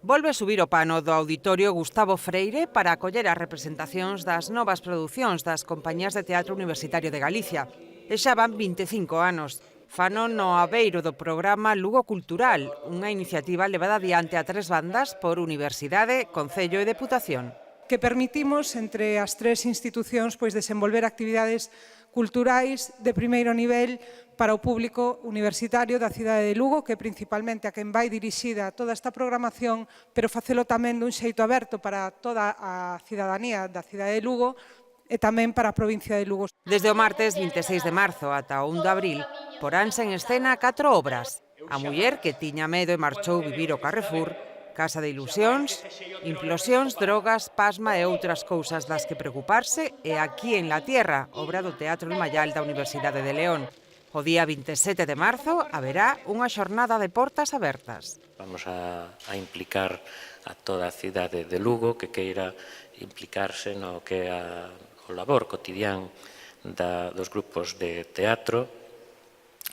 Volve subir o pano do Auditorio Gustavo Freire para acoller as representacións das novas producións das compañías de teatro universitario de Galicia. E xa van 25 anos. Fano no abeiro do programa Lugo Cultural, unha iniciativa levada adiante a 3 bandas por Universidade, Concello e Deputación. Que permitimos entre as tres institucións desenvolver actividades culturais de primeiro nivel para o público universitario da cidade de Lugo, que é principalmente a quen vai dirixida toda esta programación, pero facelo tamén dun xeito aberto para toda a cidadanía da cidade de Lugo e tamén para a provincia de Lugo. Desde o martes 26 de marzo ata o 1 de abril, poránse en escena 4 obras. A muller que tiña medo e marchou vivir ao Carrefour, Casa de ilusións, implosións, drogas, pasma e outras cousas das que preocuparse e Aquí en la Tierra, obra do Teatro El Mayal da Universidade de León. O día 27 de marzo haberá unha xornada de portas abertas. Vamos a implicar a toda a cidade de Lugo que queira implicarse no que é o labor cotidián dos grupos de teatro.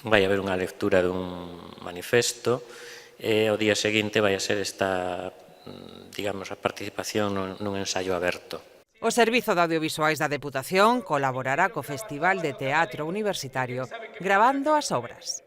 Vai haber unha lectura dun manifesto e o día seguinte vai a ser esta, digamos, a participación nun ensaio aberto. O Servizo de Audiovisuais da Deputación colaborará co Festival de Teatro Universitario, gravando as obras.